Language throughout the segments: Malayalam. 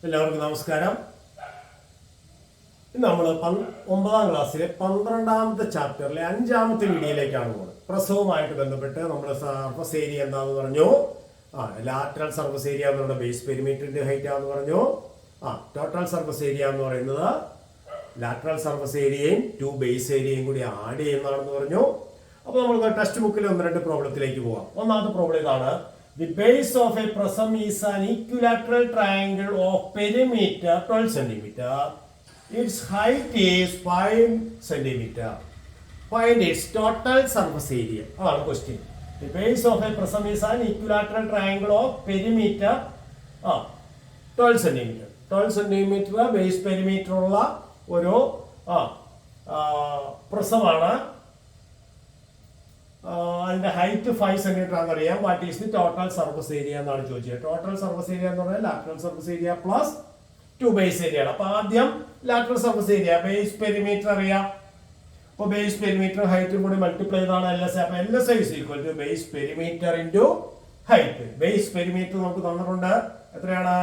എല്ലാവർക്കും നമസ്കാരം. നമ്മൾ 9ാം ക്ലാസ്സിലെ 12ാമത്തെ ചാപ്റ്ററിലെ 5ാമത്തെ വീഡിയോയിലേക്കാണ് പോകുന്നത്. പ്രസവവുമായിട്ട് ബന്ധപ്പെട്ട് നമ്മൾ സർഫസ് ഏരിയ എന്താന്ന് പറഞ്ഞു. ലാറ്ററൽ സർഫസ് ഏരിയ എന്ന് പറയുന്നത് ബേസ് പെരിമീറ്ററിന്റെ ഹൈറ്റ് ആണെന്ന് പറഞ്ഞു. ടോട്ടൽ സർഫസ് ഏരിയ എന്ന് പറയുന്നത് ലാറ്ററൽ സർഫസ് ഏരിയയും 2 ബേസ് ഏരിയയും കൂടി ആഡ് ചെയ്യുന്നതാണെന്ന് പറഞ്ഞു. അപ്പോൾ നമുക്ക് ടെക്സ്റ്റ് ബുക്കിൽ 1-2 പ്രോബ്ലത്തിലേക്ക് പോവാം. ഒന്നാമത്തെ പ്രോബ്ലം ഇതാണ്. The base of a prism is an equilateral triangle of perimeter 12 cm. Its height is 5 cm. Find its total surface area. Question. The base of a prism is an equilateral triangle of perimeter 12 cm. 12 cm base perimeter ഉള്ള ഒരു പ്രിസമാണ്. അതിന്റെ ഹൈറ്റ് 5 സെന്റിമീറ്റർ ആണെന്നറിയാം. What is the total surface area എന്നാണ് ചോദിച്ചത്. ടോട്ടൽ സർഫസ് ഏരിയ എന്ന് പറഞ്ഞാൽ lateral surface area plus 2 base area ആണ്. അപ്പൊ ആദ്യം lateral surface area base perimeter അറിയാം. അപ്പൊ ബേസ് പെരിമീറ്റർ ഹൈറ്റും കൂടി മൾട്ടിപ്ലൈ ചെയ്താണ് LS. അപ്പൊ LS is equal to base perimeter into height. Base perimeter നമുക്ക് തന്നിട്ടുണ്ട്. എത്രയാണ്?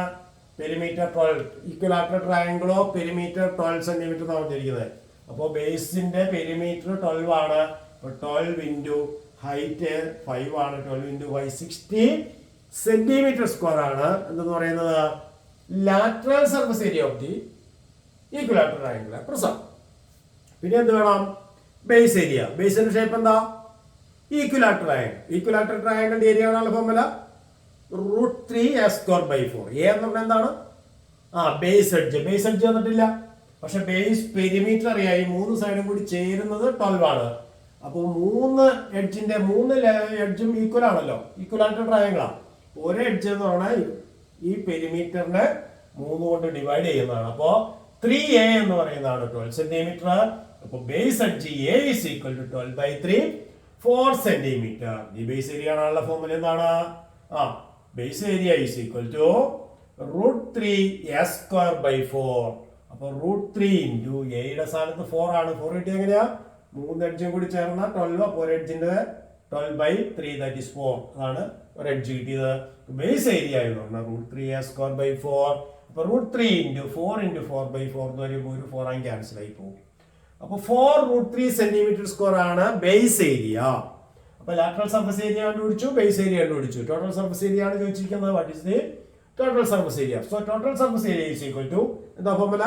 Perimeter 12. Equilateral triangle of perimeter 12 centimetre തന്നിരിക്കുന്നത്. അപ്പോൾ ബേസിന്റെ പെരിമീറ്റർ 12 ആണ്. 12 ഇൻറ്റു ഹൈറ്റ് 5 ആണ്. 12 ഇൻറ്റു 5 60 സെന്റിമീറ്റർ സ്ക്വയർ ആണ്. എന്തെന്ന് പറയുന്നത് lateral surface area of the equilateral triangle prism. പിന്നെ എന്ത് വേണം? Base area. ബേസിന്റെ ഷേപ്പ് എന്താ? Equilateral triangle. ഈക്വലാറ്ററൽ ട്രയാങ്കിളിന്റെ ഏരിയ ആണ് ഫോർമുല √3a²/4. എ എന്ന് പറഞ്ഞാൽ എന്താണ്? Base edge. ബേസ് എഡ്ജ് തന്നിട്ടില്ല. പക്ഷെ ബേസ് പെരിമീറ്റർ അറിയാം. ഈ 3 സൈഡും കൂടി ചേരുന്നത് 12 ആണ്. അപ്പോൾ 3 എഡ്ജിന്റെ 3 എഡ്ജും ഈക്വൽ ആണല്ലോ. ഈക്വലാറ്ററൽ ട്രയാങ്കിളാണ്. ഒരു എഡ്ജ് എന്ന് പറഞ്ഞാൽ ഈ പെരിമീറ്ററിനെ 3 കൊണ്ട് ഡിവൈഡ് ചെയ്യുന്നതാണ്. അപ്പോ 3a എന്ന് പറയുന്നതാണ് 12 സെന്റിമീറ്റർ. അപ്പൊ base edge a is equal to 12/3 4 centimetre. ഈ ബേസ് ഏരിയ ആണുള്ള ഫോർമുല എന്താണ്? Base area is equal to √3a²/4. അപ്പൊ √3 ഇൻറ്റു എയുടെ സ്ഥാനത്ത് 4 ആണ്. 4 കിട്ടിയ എങ്ങനെയാ? 3 എഡ്ജും കൂടി ചേർന്ന 12. അപ്പോൾ ഒരു എഡ്ജിന്റെ 12/3 ദാറ്റ് ഈസ് 4 അതാണ് ഒരു എഡ്ജ് കിട്ടിയത്. ബേസ് ഏരിയ ആയതുകൊണ്ട് √3a²/4. അപ്പൊ √3 ഇൻറ്റു 4 ഇൻറ്റു 4/4 എന്ന് പറയുമ്പോൾ ഒരു 4 ആയി ക്യാൻസൽ ആയി പോകും. അപ്പൊ 4√3 സെന്റിമീറ്റർ സ്ക്വയർ ആണ് ബേസ് ഏരിയ. അപ്പൊ ലാറ്ററൽ സർഫസ് ഏരിയ കണ്ടുപിടിച്ചു, ബേസ് ഏരിയ കണ്ടുപിടിച്ചു. ടോട്ടൽ സർഫസ് ഏരിയ ആണ് ചോദിച്ചിരിക്കുന്നത്. What is the total surface area? So total surface area is equal to എന്താ formula?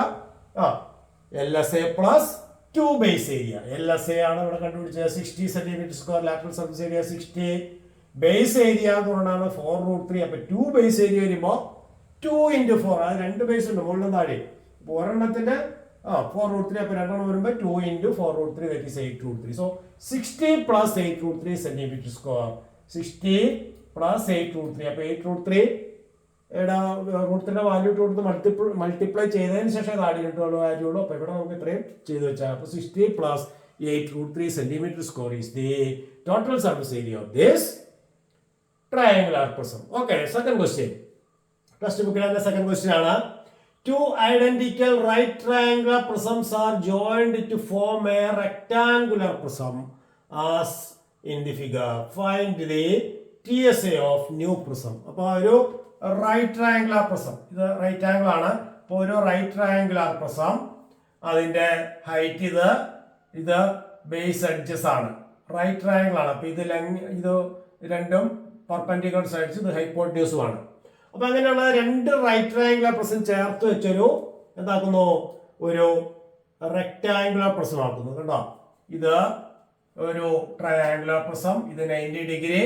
LSA plus 2 base area. LSA ആണ് ഇവിടെ കണ്ടുപിടിച്ചത്. 60 centimetre square. Lateral surface area 60. Base area എന്ന് പറഞ്ഞാൽ 4√3. അപ്പൊ 2 ബേസ് ഏരിയ വരുമ്പോൾ 2 ഇൻറ്റു 4. അത് 2 ബേസ് ഉണ്ട് മുകളിലും താഴെ. അപ്പൊ ഒരെണ്ണത്തിന്റെ 4√3. അപ്പൊ 2 വരുമ്പോൾ 2 into 4√3 that is 8√3. So 60 plus 8√3 centimetre square. 60 plus 8√3. അപ്പൊ 8√3 √3 വാല്യൂ ഇട്ട് കൊടുത്ത് മൾട്ടിപ്ലൈ ചെയ്തതിന് ശേഷം അത് ആഡ് ചെയ്തിട്ടുള്ള വാല്യൂള്ളൂ. അപ്പൊ ഇവിടെ നമുക്ക് ഇത്രയും ചെയ്ത് വെച്ചാൽ അപ്പൊ 60 plus 8√3 centimetre square is the total surface area of this triangular prism. Okay, second question. Text ബുക്കിലെ സെക്കൻഡ് ക്വസ്റ്റ്യൻ ആണ്. 2 identical right triangular prisms are joined to form a rectangular prism as in the figure. Find the TSA of new prism. അപ്പോൾ ഒരു റൈറ്റ് ട്രയാങ്കുലർ പ്രിസം, ഇത് റൈറ്റ് ആംഗിൾ ആണ്. ഇപ്പോൾ ഒരു റൈറ്റ് ട്രയാങ്കുലർ പ്രിസം, അതിന്റെ ഹൈറ്റ് ഇത് ബേസ് എഡ്ജസ് ആണ്. റൈറ്റ് ട്രയാങ്കിൾ ആണ്. അപ്പൊ ഇത് രണ്ടും പെർപെൻഡിക്കുലർ സൈഡ്സ്, ഇത് ഹൈപ്പോട്ടന്യൂസും ആണ്. അപ്പൊ അങ്ങനെയുള്ള 2 റൈറ്റ് ട്രയാങ്കുലർ പ്രിസം ചേർത്ത് വെച്ചൊരു എന്താക്കുന്നു? ഒരു റെക്ടാങ്കുലർ പ്രിസം ആക്കുന്നു. കണ്ടോ? ഇത് ഒരു ട്രയാങ്കുലർ പ്രിസം. ഇത് 90 ഡിഗ്രി.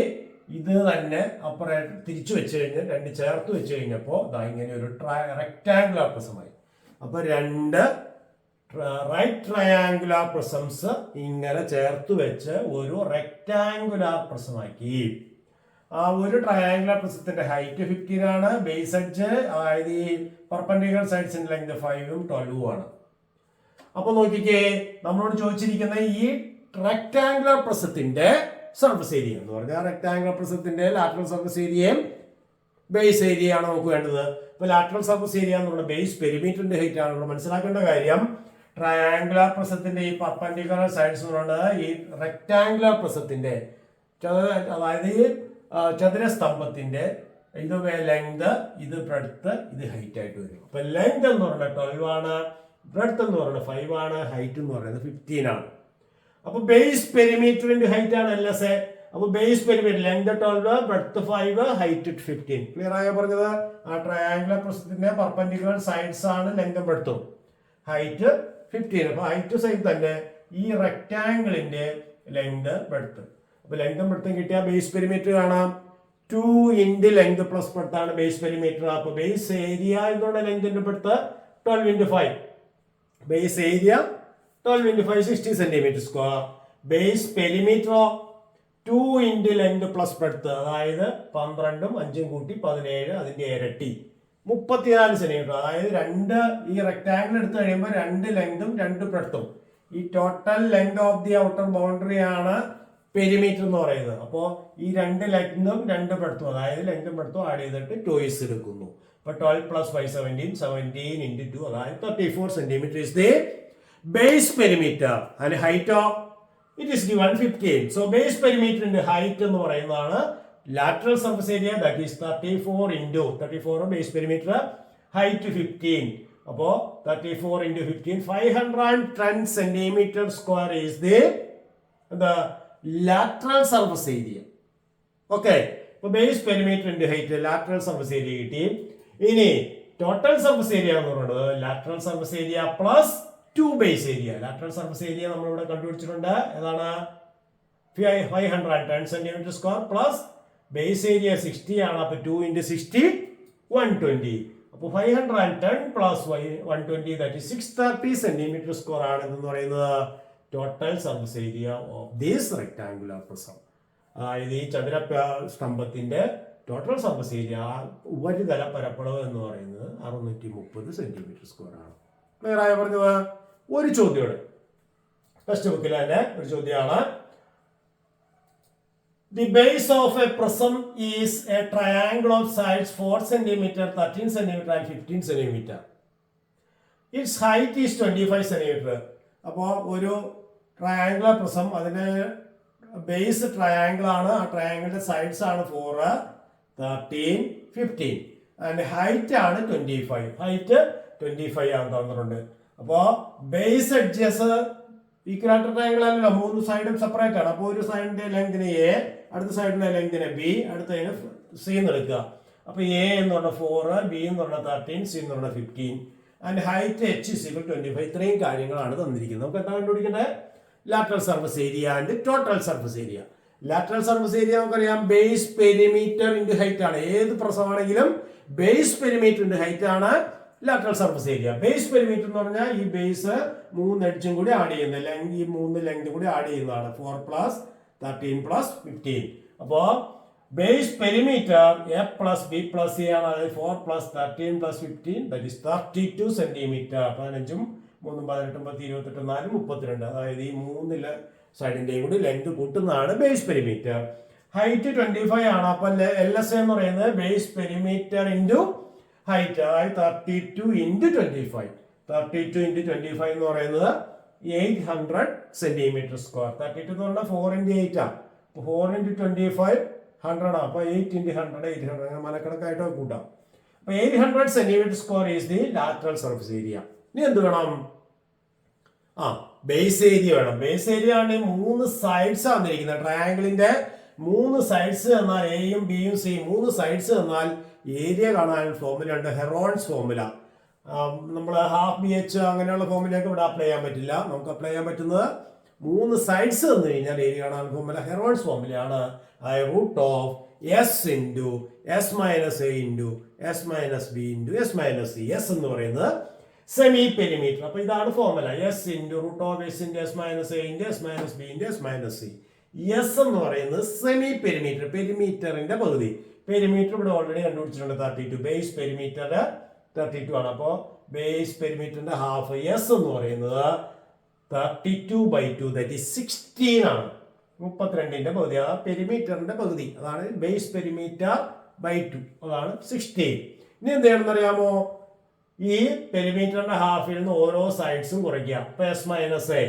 ഇത് തന്നെ അപ്പുറം തിരിച്ചു വെച്ച് കഴിഞ്ഞ് 2 ചേർത്ത് വെച്ച് കഴിഞ്ഞപ്പോൾ ഇങ്ങനെ ഒരു റെക്ടാങ്കുലർ പ്രിസമായി. അപ്പൊ 2 റൈറ്റ് ട്രയാങ്കുലർ പ്രിസംസ് ഇങ്ങനെ ചേർത്ത് വെച്ച് ഒരു റെക്ടാങ്കുലർ പ്രിസമാക്കി. ഒരു ട്രയാങ്കുലർ പ്രിസത്തിന്റെ ഹൈറ്റ് 15 ആണ്. ബേസ് എഡ്ജ് അതായത് ഈ പെർപെൻഡിക്കുലർ സൈഡ്സിന്റെ ലെങ്ത് 5ഉം 12ഉം ആണ്. അപ്പൊ നോക്കിക്കേ, നമ്മളോട് ചോദിച്ചിരിക്കുന്ന ഈ റെക്ടാങ്കുലർ പ്രിസത്തിന്റെ സർഫസ് ഏരിയ എന്ന് പറഞ്ഞാൽ റെക്ടാങ്കുലർ പ്രിസത്തിന്റെ ലാറ്ററൽ സർഫസ് ഏരിയയും ബേസ് ഏരിയ ആണ് നമുക്ക് വേണ്ടത്. ഇപ്പൊ ലാറ്ററൽ സർഫസ് ഏരിയ എന്ന് പറഞ്ഞാൽ ബേസ് പെരിമീറ്ററിന്റെ ഹൈറ്റ് ആണ്. ഇവിടെ മനസ്സിലാക്കേണ്ട കാര്യം, ട്രയാങ്കുലർ പ്രിസത്തിന്റെ ഈ പെർപെൻഡിക്കുലർ സൈഡ്സ് എന്ന് പറയുന്നത് ഈ റെക്ടാങ്കുലർ പ്രിസത്തിന്റെ അതായത് ഈ ചതുരസ്തംഭത്തിന്റെ ഇത് ലെങ്ത്, ഇത് ബ്രെഡ്ത്ത്, ഇത് ഹൈറ്റ് ആയിട്ട് വരും. അപ്പൊ ലെങ്ത് എന്ന് പറയുന്നത് 12 ആണ്, ബ്രെഡ്ത്ത് എന്ന് പറയുന്നത് 5 ആണ്, ഹൈറ്റ് എന്ന് പറയുന്നത് 15 ആണ്. അപ്പൊ ബേസ് പെരിമീറ്ററിന്റെ ഹൈറ്റ് ആണ് LSA. അപ്പൊ base perimeter length 12, breadth 5, height 15. Clear ആയോ പറഞ്ഞത്? ആ ട്രയാങ്കുലർ പ്രിസത്തിന്റെ പെർപെൻഡിക്കുലർ സൈഡ്സ് ആണ് ലെങ്തും ബ്രെഡ്ത്തും, ഹൈറ്റ് 15. അപ്പൊ ഹൈറ്റ് സെയിം തന്നെ. ഈ റെക്ടാംഗിളിന്റെ ലെങ്ത് ബ്രെഡ്ത്ത്, അപ്പൊ ലെങ്തും ബ്രെഡ്ത്തും കിട്ടിയ ബേസ് പെരിമീറ്റർ കാണാം. 2 into ലെങ്ത് പ്ലസ് ബ്രെഡ്ത്ത് ആണ് ബേസ് പെരിമീറ്റർ. അപ്പൊ ബേസ് ഏരിയ എന്നുള്ള ലെങ്തിന്റെ breadth 12 into 5. Base area 12 into 5 60 centimetre square. Base perimeter 2 into length plus breadth, അതായത് 12ഉം 5ഉം കൂട്ടി 17, അതിന്റെ ഇരട്ടി 34 സെന്റിമീറ്റർ. അതായത് ഈ റെക്ടാംഗിൾ എടുത്തു കഴിയുമ്പോൾ 2 ലെങ്തും 2 ബ്രെഡ്ത്തും. ഈ total length of the outer boundary ആണ് പെരിമീറ്റർ എന്ന് പറയുന്നത്. അപ്പോൾ ഈ 2 ലെങ്തും 2 ബ്രെഡ്ത്തും, അതായത് ലെങ്തും ബ്രെഡ്ത്തും ആഡ് ചെയ്തിട്ട് ടോയ്സ് എടുക്കുന്നു. അപ്പൊ 12 + 5 17, 17 into 2, അതായത് 34 centimetre is the base perimeter. And height of it is given 15. So base perimeter ന്റെ height എന്ന് പറയുന്നതാണ് lateral surface area, that is 34 into 34 base perimeter, height 15. അപ്പോ 34 into 15, 510 centimeter square is the lateral surface area. Okay. അപ്പൊ ബേസ് പെരിമീറ്ററിന്റെ ഹൈറ്റ് ലാറ്ററൽ സർഫസ് ഏരിയ കിട്ടി. ഇനി ടോട്ടൽ സർഫസ് ഏരിയ എന്ന് പറയുന്നത് lateral surface area plus 2 base area. Lateral surface area നമ്മളിവിടെ കണ്ടുപിടിച്ചിട്ടുണ്ട്. ഏതാണ്? 510 centimetre square plus base area 60 ആണ്. അപ്പൊ 2 into 60 120. അപ്പൊ 510 പ്ലസ് 120, that is 630 സെന്റിമീറ്റർ സ്ക്വയർ ആണ് എന്ന് പറയുന്നത് total surface area of this rectangular prism. അതായത് ഈ ചതുര സ്തംഭത്തിന്റെ ടോട്ടൽ സർഫസ് ഏരിയ, ഉപരിതല പരപ്പളവ് എന്ന് പറയുന്നത് 630 സെന്റിമീറ്റർ സ്ക്വയർ ആണ്. ക്ലിയർ ആയ പറഞ്ഞത്? ഒരു ചോദ്യം ടെക്സ്റ്റ് ബുക്കിൽ തന്നെ ഒരു ചോദ്യമാണ്. The base of a prism is a triangle of sides 4 cm, 13 cm and 15 cm. Its height is 25 cm. അപ്പോൾ ഒരു ട്രയാങ്കുലർ പ്രിസം, അതിന്റെ ബേസ് ട്രയാങ്കിൾ ആണ്, ആ ട്രയാങ്കിളിന്റെ സൈഡ്സ് ആണ് 4, 13, 15 ആൻഡ് ഹൈറ്റ് ആണ് 25. ഹൈറ്റ് 25 ആണ് തന്നിട്ടുണ്ട്. അപ്പോ ബേസ് എഡ്ജസ് ഈക്വലാറ്റർ ട്രയാങ്കിൾ അല്ലല്ലോ, 3 സൈഡും സെപ്പറേറ്റ് ആണ്. അപ്പോൾ ഒരു സൈഡിന്റെ ലെങ്തിന് A, അടുത്ത സൈഡിന്റെ ലെങ്തിന് B, അടുത്തതിന് C എന്ന് എടുക്കുക. അപ്പൊ A എന്ന് പറഞ്ഞ 4, B എന്ന് പറഞ്ഞ 13, C എന്ന് പറഞ്ഞ 15 and height H is equal to 25. ഇത്രയും കാര്യങ്ങളാണ് തന്നിരിക്കുന്നത്. നമുക്ക് എന്താ കണ്ടുപിടിക്കേണ്ടത്? Lateral surface area and total surface area. Lateral surface area നമുക്കറിയാം ബേസ് പെരിമീറ്റർ ഇൻറ്റു ഹൈറ്റ് ആണ്. ഏത് പ്രസവമാണെങ്കിലും ബേസ് പെരിമീറ്ററിന്റെ ഹൈറ്റ് ആണ് lateral surface area. Base perimeter എന്ന് പറഞ്ഞാൽ ഈ ബേസ് 3 എഡ്ജും കൂടി ആഡ് ചെയ്യുന്നത്, ഈ 3 ലെങ്ത് കൂടി ആഡ് ചെയ്യുന്നതാണ്. 4 + 13 + 15. അപ്പോ base perimeter A + B + C ആണ്. അതായത് 4 + 13 + 15, that is 32 സെന്റിമീറ്റർ. 15ഉം 3ഉം 18ഉം 10 28 4 32. അതായത് ഈ 3 സൈഡിന്റെയും കൂടി ലെങ്ത് കൂട്ടുന്നതാണ് ബേസ് പെരിമീറ്റർ. ഹൈറ്റ് 25 ആണ്. അപ്പൊ LSA എന്ന് പറയുന്നത് ബേസ് പെരിമീറ്റർ ഇൻറ്റു ഹൈറ്റ്, അതായത് 32 into 25. 32 into 25 എന്ന് പറയുന്നത് 800 സെന്റിമീറ്റർ സ്ക്വയർ. 32 എന്ന് പറഞ്ഞാൽ 4 into 8 ആണ്. 4 into 25 100 ആണ്. അപ്പൊ 8 into 100 800, അങ്ങനെ മനക്കണക്കായിട്ടോ കൂട്ടാം. അപ്പൊ 800 centimetre square is the lateral surface area. ഇനി എന്ത് വേണം? ബേസ് ഏരിയ വേണം. ബേസ് ഏരിയ ആണെങ്കിൽ 3 സൈഡ്സ് ആണ് തന്നിരിക്കുന്നത്. ട്രയാങ്കിളിന്റെ 3 സൈഡ്സ് എന്നാൽ എയും ബിയും സി 3 സൈഡ്സ് എന്നാൽ ഏരിയ കാണാൻ ഫോർമുല ഉണ്ട്, ഹെറോൺസ് ഫോർമുല. നമ്മൾ ഹാഫ് BH അങ്ങനെയുള്ള ഫോർമുലയൊക്കെ ഇവിടെ അപ്ലൈ ചെയ്യാൻ പറ്റില്ല. നമുക്ക് അപ്ലൈ ചെയ്യാൻ പറ്റുന്നത് 3 സൈഡ്സ് തന്നു കഴിഞ്ഞാൽ ഏരിയ കാണാൻ ഫോർമുല ഹെറോൺസ് ഫോർമുലയാണ്. Root of S into S minus A into S minus B into S minus C. S എന്ന് പറയുന്നത് സെമി പെരിമീറ്റർ. അപ്പൊ ഇതാണ് formula. S into root of S into S minus A into S minus B into S minus C. S എന്ന് പറയുന്നത് സെമി പെരിമീറ്റർ, പെരിമീറ്ററിന്റെ പകുതി. പെരിമീറ്റർ ഇവിടെ ഓൾറെഡി കണ്ടുപിടിച്ചിട്ടുണ്ട്, 32. ബേസ് പെരിമീറ്റർ 32 ആണ്. അപ്പോ ബേസ് പെരിമീറ്ററിന്റെ ഹാഫ് S എന്ന് പറയുന്നത് 32/2, that is 16 ആണ്. 32ന്റെ പകുതി, ആ പെരിമീറ്ററിന്റെ പകുതി, അതാണ് ബേസ് പെരിമീറ്റർ ബൈ 2, അതാണ് 16. ഇനി എന്ത് ചെയ്യണമെന്ന് അറിയാമോ? ഈ പെരിമീറ്ററിന്റെ ഹാഫിൽ നിന്ന് ഓരോ സൈഡ്സും കുറയ്ക്കുക. അപ്പൊ S minus A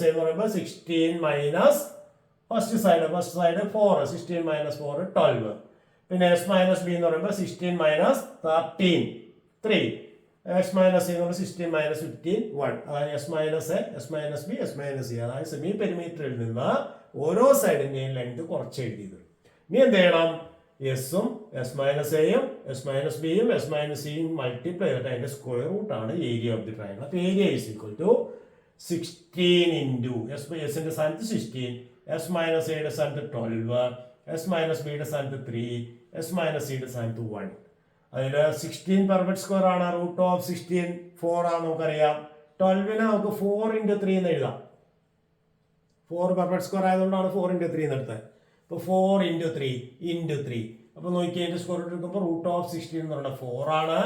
എന്ന് പറയുമ്പോൾ 16 മൈനസ് ഫസ്റ്റ് സൈഡ് 4, 16 - 4 12. പിന്നെ എസ് മൈനസ് ബി എന്ന് പറയുമ്പോൾ 16 മൈനസ് 13 3. എസ് മൈനസ് സി എന്ന് പറയുമ്പോൾ 16 മൈനസ് 15 1. അതായത് S minus A, S minus B, S minus C. അതായത് സെമി പെരിമീറ്ററിൽ നിന്ന് ഓരോ സൈഡിന്റെയും ലെങ്ത് കുറച്ച് എഴുതിയത്. ഇനി എന്ത് ചെയ്യണം? എസും എസ് മൈനസ് എയും എസ് മൈനസ് ബിയും എസ് മൈനസ് സിയും മൾട്ടിപ്ലൈ ചെയ്തിട്ട് അതിന്റെ സ്ക്വയർ റൂട്ട് ആണ് ഏരിയ ഓഫ് ദി ട്രയാങ്കിൾ. അപ്പൊ area is equal to 16 into എസിന്റെ സ്ഥാനത്ത് 16, എസ് മൈനസ് എയുടെ സ്ഥാനത്ത് 12, എസ് മൈനസ് ബിയുടെ സ്ഥാനത്ത് 3, എസ് മൈനസ് സിയുടെ സ്ഥാനത്ത് 1. അതിൽ 16 പെർഫെക്റ്റ് സ്ക്വയർ ആണ്. റൂട്ട് ഓഫ് 16 4 ആണ് നമുക്കറിയാം. 12നെ നമുക്ക് 4 ഇൻറ്റു 3 എന്ന് എഴുതാം. 4 പെർഫെക്റ്റ് സ്ക്വയർ ആയതുകൊണ്ടാണ് 4 ഇൻറ്റു 3 എന്ന് എടുത്തത്. ഇപ്പോൾ 4 ഇൻറ്റു 3 ഇൻറ്റു 3. അപ്പോൾ നോക്കി അതിന്റെ സ്ക്വയർ റൂട്ട് എടുക്കുമ്പോൾ റൂട്ട് ഓഫ് 16 എന്ന് പറഞ്ഞാൽ 4 ആണ്,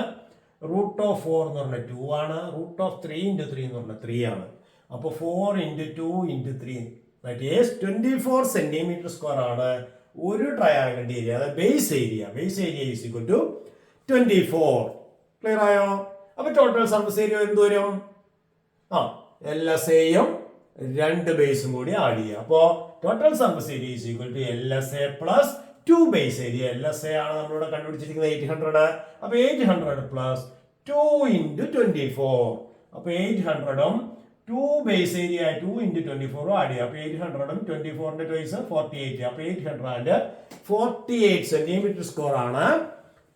റൂട്ട് ഓഫ് 4 എന്ന് പറഞ്ഞാൽ 2 ആണ്, റൂട്ട് ഓഫ് 3 ഇൻറ്റു 3 എന്ന് പറഞ്ഞാൽ 3 ആണ്. അപ്പോൾ 4 into 2 into 3 that is 24 centimetre square ആണ് ഒരു ട്രയാങ്കിളിന്റെ ഏരിയ. അതായത് base area is equal to 24. Clear ആയോ? അപ്പൊ ടോട്ടൽ സർഫസ് ഏരിയ എന്ത് വരും? എൽ എസ് എയും 2 ബേസും കൂടി ആഡ് ചെയ്യുക. അപ്പോ total surface area is equal to L S A plus 2 base area. L S A ആണ് നമ്മളിവിടെ കണ്ടുപിടിച്ചിരിക്കുന്നത് 800. അപ്പൊ 800 പ്ലസ് 2 ഇൻറ്റു 24. അപ്പൊ 800ഉം 2 ബേസ് ഏരിയ 2 ഇൻറ്റു 24 ആഡ് ചെയ്യുക. അപ്പൊ 800ഉം 24ന്റെ ട്വൈസ് 48. അപ്പൊ 848 സെന്റിമീറ്റർ സ്ക്വയർ ആണ്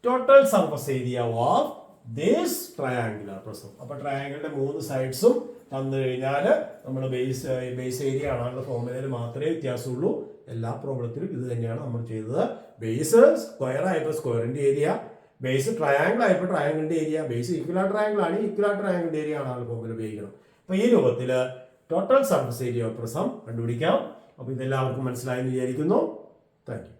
total surface area of this triangular prism. അപ്പൊ ട്രയാങ്കിളിന്റെ 3 സൈഡ്സും തന്നു കഴിഞ്ഞാൽ നമ്മൾ ബേസ് ഏരിയ ആണുള്ള ഫോർമുലയിൽ മാത്രമേ വ്യത്യാസമുള്ളൂ. എല്ലാ പ്രോബ്ലത്തിലും ഇത് തന്നെയാണ് നമ്മൾ ചെയ്തത്. ബേസ് സ്ക്വയർ ആയപ്പോൾ സ്ക്വയറിന്റെ ഏരിയ, ബേസ് ട്രയാങ്കിൾ ആയപ്പോൾ ട്രയാങ്കിളിന്റെ ഏരിയ, ബേസ് ഈക്വലാർ ട്രയാങ്കിൾ ആണ് ഈക്വലാർ ട്രയാങ്കിളിന്റെ ഏരിയ ആണ് ഫോർമുല ഉപയോഗിക്കണം. അപ്പൊ ഈ രൂപത്തിൽ total surface area of prism കണ്ടുപിടിക്കാം. അപ്പൊ ഇതെല്ലാവർക്കും മനസ്സിലായെന്ന് വിചാരിക്കുന്നു. Thank you.